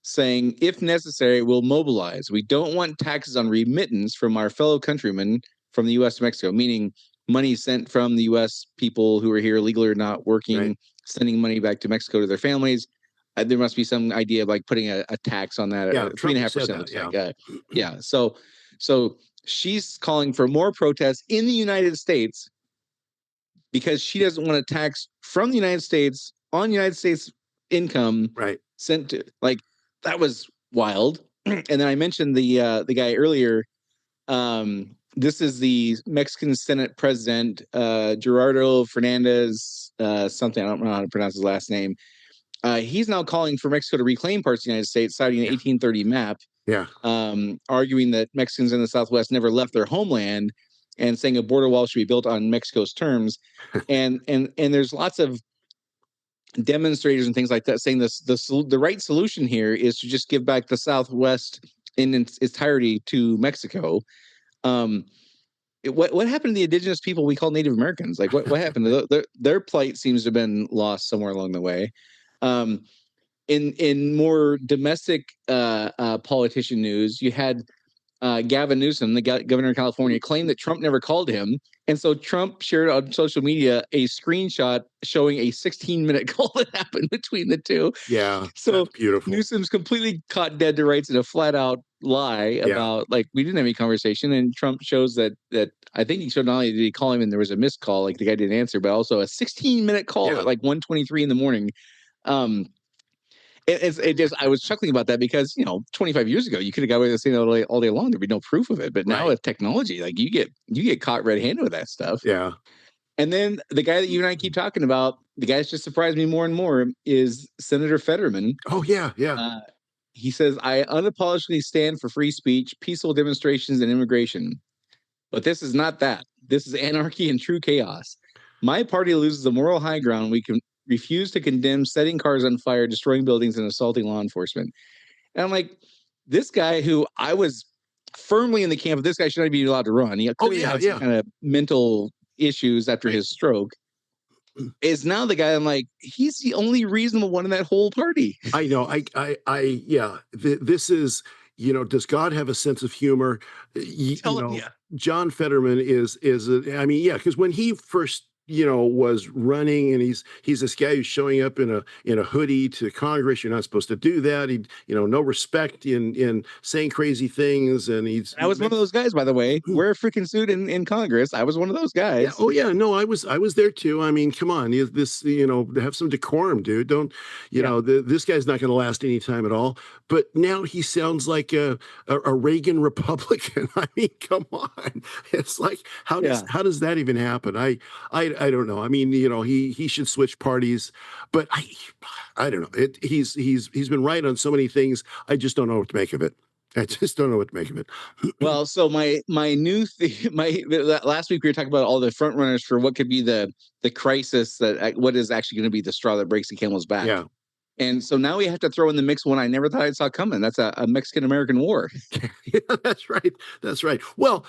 saying, if necessary, we'll mobilize. We don't want taxes on remittance from our fellow countrymen from the U.S. to Mexico, meaning money sent from the U.S. people who are here legally or not working, sending money back to Mexico to their families. There must be some idea of like putting a tax on that, 3.5%. Yeah. So she's calling for more protests in the United States because she doesn't want to tax from the United States on United States income sent to, like, that was wild. And then I mentioned the guy earlier. This is the Mexican Senate President, Gerardo Fernandez, something. I don't know how to pronounce his last name. He's now calling for Mexico to reclaim parts of the United States, citing an 1830 map. Yeah. Arguing that Mexicans in the Southwest never left their homeland, and saying a border wall should be built on Mexico's terms. and there's lots of demonstrators and things like that saying the right solution here is to just give back the Southwest in its entirety to Mexico. What happened to the indigenous people we call Native Americans? Like, what happened? Their plight seems to have been lost somewhere along the way. In more domestic politician news, you had Gavin Newsom, the governor of California, claimed that Trump never called him. And so Trump shared on social media a screenshot showing a 16-minute call that happened between the two. Yeah, so that's beautiful. Newsom's completely caught dead to rights in a flat-out lie about, like, we didn't have any conversation. And Trump shows that I think he showed not only did he call him and there was a missed call, like the guy didn't answer, but also a 16-minute call at like 1:23 in the morning. I was chuckling about that because, 25 years ago, you could have got away with saying all day long. There'd be no proof of it. But now with technology, like, you get caught red-handed with that stuff. Yeah. And then the guy that you and I keep talking about, the guy that's just surprised me more and more, is Senator Fetterman. Oh, yeah. He says, I unapologetically stand for free speech, peaceful demonstrations, and immigration. But this is not that. This is anarchy and true chaos. My party loses the moral high ground. We can refuse to condemn setting cars on fire, destroying buildings, and assaulting law enforcement. And I'm like, this guy who I was firmly in the camp of this guy shouldn't be allowed to run. He clearly had some kind of mental issues after his stroke. Is now the guy I'm like, he's the only reasonable one in that whole party. I know. Yeah. This is, does God have a sense of humor? John Fetterman I mean, yeah, because when he first, was running, and he's this guy who's showing up in a hoodie to Congress. You're not supposed to do that. He, no respect in saying crazy things, and I was one of those guys, by the way. Wear a freaking suit in Congress. I was one of those guys. Yeah. Oh yeah. No, I was there too. I mean, come on, have some decorum, dude. Don't, this guy's not going to last any time at all. But now he sounds like a Reagan Republican. I mean, come on. It's like, how does that even happen? I don't know. I mean, he should switch parties, but I don't know. He's been right on so many things. I just don't know what to make of it. I just don't know what to make of it. Well, so my new last week we were talking about all the front runners for what could be the crisis, that what is actually going to be the straw that breaks the camel's back. Yeah. And so now we have to throw in the mix one I never thought I saw coming. That's a Mexican-American war. Yeah, that's right. That's right. Well,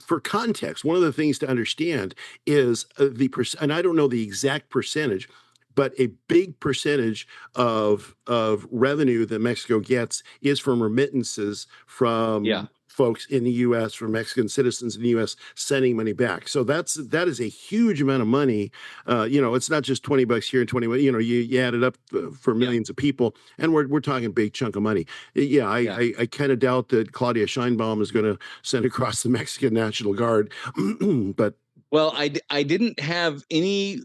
for context, one of the things to understand is and I don't know the exact percentage, but a big percentage of revenue that Mexico gets is from remittances from folks in the U.S., from Mexican citizens in the U.S. sending money back. So that is a huge amount of money. It's not just $20 here and 20. You add it up for millions of people, and we're talking a big chunk of money. Yeah, I kind of doubt that Claudia Sheinbaum is going to send across the Mexican National Guard, but I didn't have any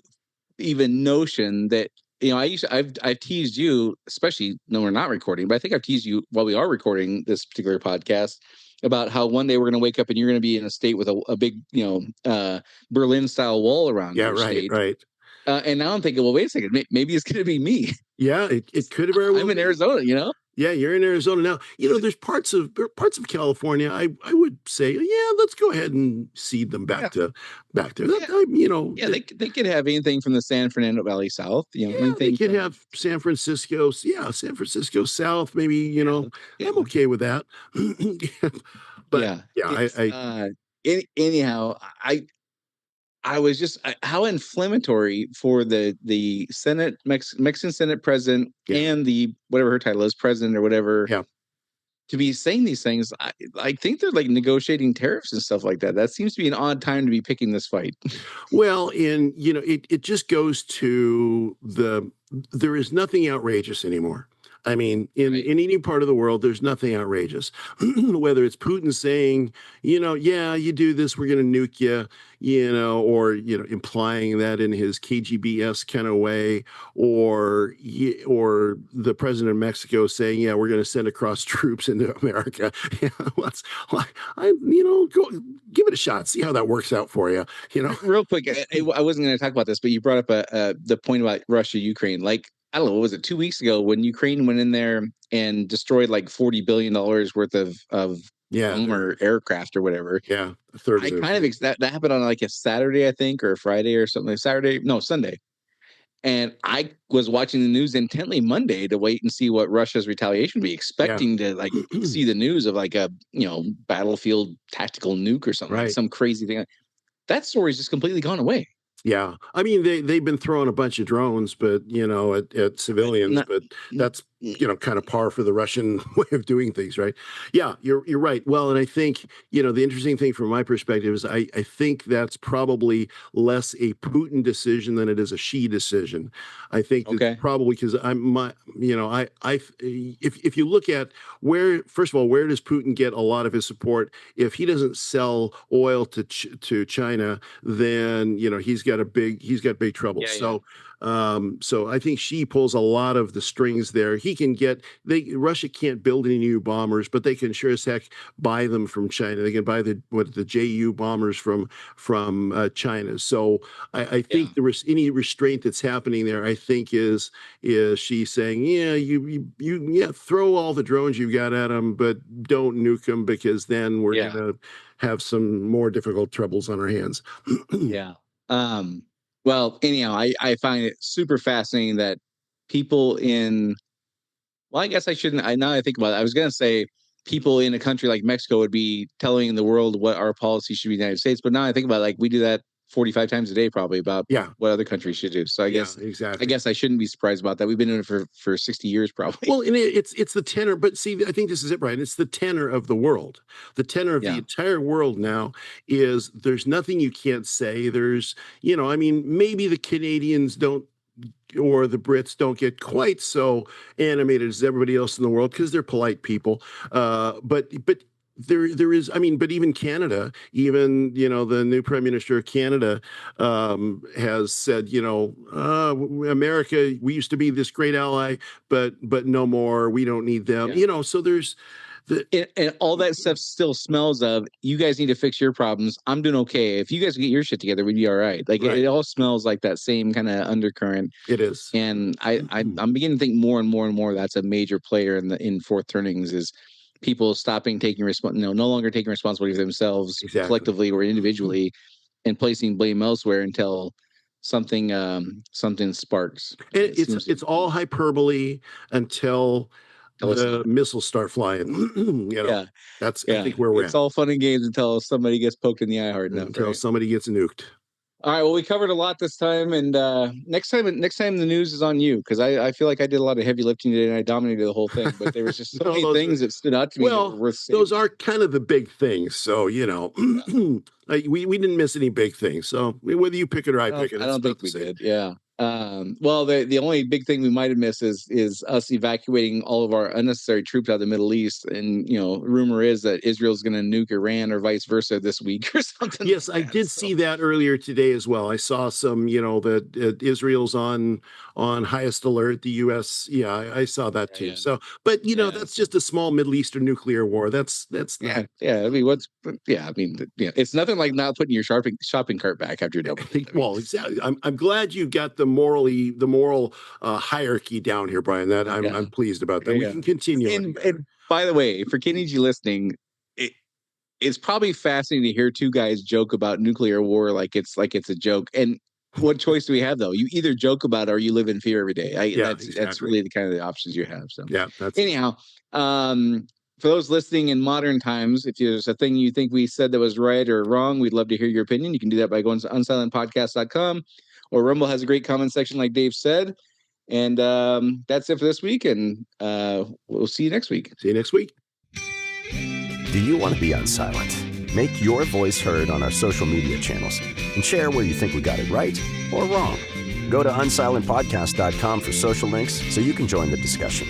even notion that I've teased you, especially when we're not recording, but I think I've teased you while we are recording this particular podcast about how one day we're going to wake up and you're going to be in a state with a big Berlin style wall around your state. Right. And now I'm thinking, well, wait a second, maybe it's going to be me. Yeah, it could very well. I'm in Arizona, Yeah, you're in Arizona now. There's parts of California. I would say, yeah, let's go ahead and seed them back there. They could have anything from the San Fernando Valley South. They could have San Francisco. Yeah, San Francisco South. Maybe I'm okay with that. But anyhow, I was just how inflammatory for the Senate Mexican Senate president and the whatever her title is, president or whatever, to be saying these things. I think they're like negotiating tariffs and stuff like that. That seems to be an odd time to be picking this fight. Well, it just goes to there is nothing outrageous anymore. I mean, in any part of the world, there's nothing outrageous. Whether it's Putin saying, you do this, we're going to nuke you, or implying that in his KGB-esque kind of way, or the president of Mexico saying, yeah, we're going to send across troops into America. Go give it a shot, see how that works out for you. Real quick, I wasn't going to talk about this, but you brought up the point about Russia, Ukraine. Like, I don't know, what was it, 2 weeks ago when Ukraine went in there and destroyed like $40 billion worth of or aircraft or whatever. Yeah, a third. That happened on like a Saturday, I think, or a Friday or something. Sunday. And I was watching the news intently Monday to wait and see what Russia's retaliation would be, expecting to like see the news of like a battlefield tactical nuke or something, like some crazy thing. That story's just completely gone away. Yeah, I mean they've been throwing a bunch of drones, but at civilians, but that's kind of par for the Russian way of doing things, right? Yeah, you're right. Well, and I think the interesting thing from my perspective is I think that's probably less a Putin decision than it is a Xi decision. I think that's probably because if you look at where does Putin get a lot of his support? If he doesn't sell oil to China, then he's got big trouble. So I think Xi pulls a lot of the strings there. Russia can't build any new bombers, but they can sure as heck buy them from China. They can buy the JU bombers from China. So I think any restraint that's happening there, I think is Xi saying, you throw all the drones you've got at them, but don't nuke them, because then we're gonna have some more difficult troubles on our hands. Well, anyhow, I find it super fascinating that people I guess I shouldn't. Now I think about it, I was going to say people in a country like Mexico would be telling the world what our policy should be in the United States. But now I think about it, like we do that 45 times a day probably about what other countries should do. So I guess I shouldn't be surprised about that. We've been in it for 60 years probably. Well, and it's the tenor, but see, I think this is it, Brian. It's the tenor of the world. The tenor of the entire world now is there's nothing you can't say. There's, I mean, maybe the Canadians don't or the Brits don't get quite so animated as everybody else in the world because they're polite people. But there is, I mean, but even Canada, even, the new Prime Minister of Canada has said, America, we used to be this great ally, but no more. We don't need them. So there's and all that stuff still smells of, you guys need to fix your problems. I'm doing okay. If you guys get your shit together, we'd be all right. Like it all smells like that same kind of undercurrent. It is. And I'm beginning to think more and more that's a major player in fourth turnings is people stopping taking no longer taking responsibility for themselves collectively or individually and placing blame elsewhere until something sparks. And it's all hyperbole until the missiles start flying. That's I think where we're at. It's all fun and games until somebody gets poked in the eye hard enough. Until somebody gets nuked. All right. Well, we covered a lot this time, and next time the news is on you because I feel like I did a lot of heavy lifting today and I dominated the whole thing. But there was just so many things that stood out to me. Well, those are kind of the big things. So we didn't miss any big things. So whether you pick it or I pick it, I don't think we did. Yeah. Well, the only big thing we might have missed is us evacuating all of our unnecessary troops out of the Middle East. And, rumor is that Israel's going to nuke Iran or vice versa this week or something. Yes, I did see that earlier today as well. I saw some, that Israel's on highest alert. The U.S. Yeah, I saw that too. Yeah. So, but that's just a small Middle Eastern nuclear war. That's not. Yeah. I mean, it's nothing like not putting your shopping cart back after you're done. Well, exactly. I'm glad you got the moral hierarchy down here, Brian. That I'm pleased about that. We can continue. And by the way, for Kenny G listening, it's probably fascinating to hear two guys joke about nuclear war like it's a joke. And what choice do we have though? You either joke about it or you live in fear every day. That's really the kind of the options you have. So anyhow, for those listening in modern times, if there's a thing you think we said that was right or wrong, we'd love to hear your opinion. You can do that by going to unsilentpodcast.com. Or Rumble has a great comment section, like Dave said. And that's it for this week. And we'll see you next week. See you next week. Do you want to be unsilent? Make your voice heard on our social media channels and share where you think we got it right or wrong. Go to unsilentpodcast.com for social links so you can join the discussion.